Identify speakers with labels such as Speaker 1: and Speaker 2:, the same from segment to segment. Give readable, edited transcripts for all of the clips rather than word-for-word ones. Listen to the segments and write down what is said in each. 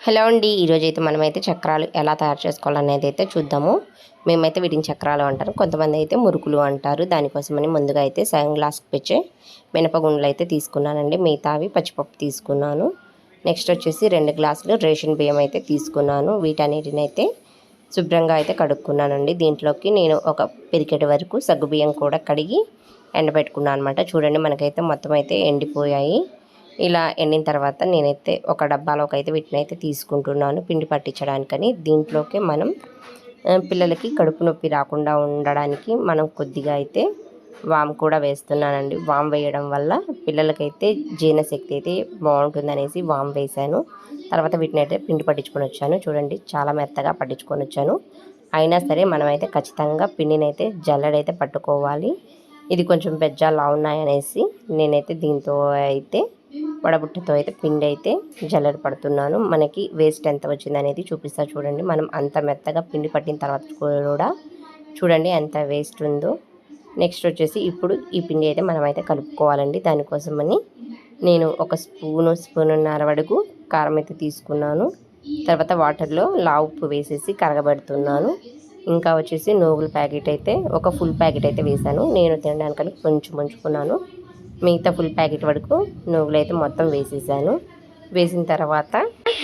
Speaker 1: Hello అండి, ఈరోజైతే మనమైతే చక్రాలు ఎలా తయారు చేసుకోవాలనేది అయితే చూద్దాము. మేమైతే వీటిని చక్రాలు అంటారు, కొంతమంది అయితే మురుకులు అంటారు. దానికోసమని ముందుగా అయితే సగం గ్లాస్కి పెంచే మినపగుండ్లు అయితే తీసుకున్నానండి. మిగతావి పచ్చిపప్పు తీసుకున్నాను. నెక్స్ట్ వచ్చేసి 2 గ్లాసులు రేషన్ బియ్యం అయితే తీసుకున్నాను. వీటన్నిటిని అయితే శుభ్రంగా అయితే కడుక్కున్నానండి. దీంట్లోకి నేను ఒక పిరికెడు వరకు సగ్గుబియ్యం కూడా కడిగి ఎండబెట్టుకున్నాను అనమాట. చూడండి, మనకైతే మొత్తం అయితే ఎండిపోయాయి. ఇలా ఎండిన తర్వాత నేనైతే ఒక డబ్బాలోకి అయితే వీటిని అయితే తీసుకుంటున్నాను పిండి పట్టించడానికని. దీంట్లోకి మనం పిల్లలకి కడుపు నొప్పి రాకుండా ఉండడానికి మనం కొద్దిగా అయితే వామ్ కూడా వేస్తున్నానండి. వామ్ వేయడం వల్ల పిల్లలకైతే జీర్ణశక్తి అయితే బాగుంటుందనేసి వామ్ వేశాను. తర్వాత వీటిని అయితే పిండి పట్టించుకొని వచ్చాను. చూడండి, చాలా మెత్తగా పట్టించుకొని వచ్చాను. అయినా సరే మనమైతే ఖచ్చితంగా పిండిని అయితే జల్లెడైతే పట్టుకోవాలి. ఇది కొంచెం బెజ్జాలు ఉన్నాయనేసి నేనైతే దీంతో అయితే వడబుట్టతో అయితే పిండి అయితే జల్లెడ పడుతున్నాను. మనకి వేస్ట్ ఎంత వచ్చింది అనేది చూపిస్తా చూడండి. మనం అంత మెత్తగా పిండి పట్టిన తర్వాత కూడా చూడండి ఎంత వేస్ట్ ఉందో. నెక్స్ట్ వచ్చేసి ఇప్పుడు ఈ పిండి అయితే మనమైతే కలుపుకోవాలండి. దానికోసమని నేను ఒక స్పూన్నర వరకు కారం అయితే తీసుకున్నాను. తర్వాత వాటర్లో ఉప్పు వేసేసి కరగబెడుతున్నాను. ఇంకా వచ్చేసి నూగుల ప్యాకెట్ అయితే ఒక ఫుల్ ప్యాకెట్ అయితే వేసాను. నేను తినడానికని కొంచెం ఉంచుకున్నాను. మిగతా ఫుల్ ప్యాకెట్ వరకు నువ్వులు అయితే మొత్తం వేసేసాను. వేసిన తర్వాత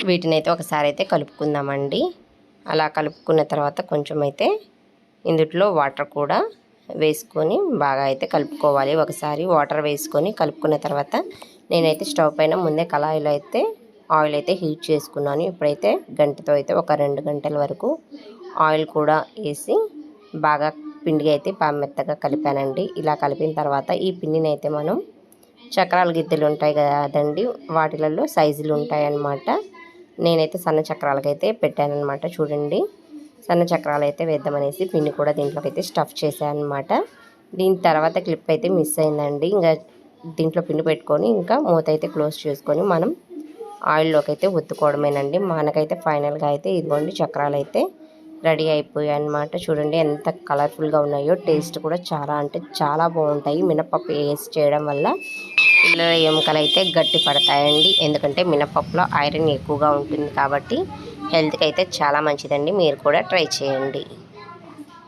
Speaker 1: వీటిని అయితే ఒకసారి అయితే కలుపుకుందామండి. అలా కలుపుకున్న తర్వాత కొంచెం అయితే ఇందులో వాటర్ కూడా వేసుకొని బాగా అయితే కలుపుకోవాలి. ఒకసారి వాటర్ వేసుకొని కలుపుకున్న తర్వాత నేనైతే స్టవ్ పైన ముందే కళాయిలో అయితే ఆయిల్ అయితే హీట్ చేసుకున్నాను. ఇప్పుడైతే గంటతో అయితే ఒక 2 గంటల వరకు ఆయిల్ కూడా వేసి బాగా పిండిగా అయితే మెత్తగా కలిపానండి. ఇలా కలిపిన తర్వాత ఈ పిండిని అయితే మనం చక్రాల గిద్దెలు ఉంటాయి కదండి, వాటిలలో సైజులు ఉంటాయన్నమాట. నేనైతే సన్న చక్రాలకైతే పెట్టానన్నమాట. చూడండి, సన్న చక్రాలు అయితే వేద్దామనేసి పిండి కూడా దీంట్లోకి అయితే స్టఫ్ చేశాను అనమాట. దీని తర్వాత క్లిప్ అయితే మిస్ అయిందండి. ఇంకా దీంట్లో పిండి పెట్టుకొని ఇంకా మూత అయితే క్లోజ్ చేసుకొని మనం ఆయిల్లోకి అయితే ఒత్తుకోవడమేనండి. మనకైతే ఫైనల్గా అయితే ఇదిగోండి చక్రాలు అయితే రెడీ అయిపోయాయి అన్నమాట. చూడండి ఎంత కలర్ఫుల్గా ఉన్నాయో. టేస్ట్ కూడా చాలా అంటే చాలా బాగుంటాయి. మినపప్పు వేసి చేయడం వల్ల పిల్లల ఎముకలు అయితే గట్టి పడతాయండి. ఎందుకంటే మినపప్పులో ఐరన్ ఎక్కువగా ఉంటుంది కాబట్టి హెల్త్కి అయితే చాలా మంచిదండి. మీరు కూడా ట్రై చేయండి.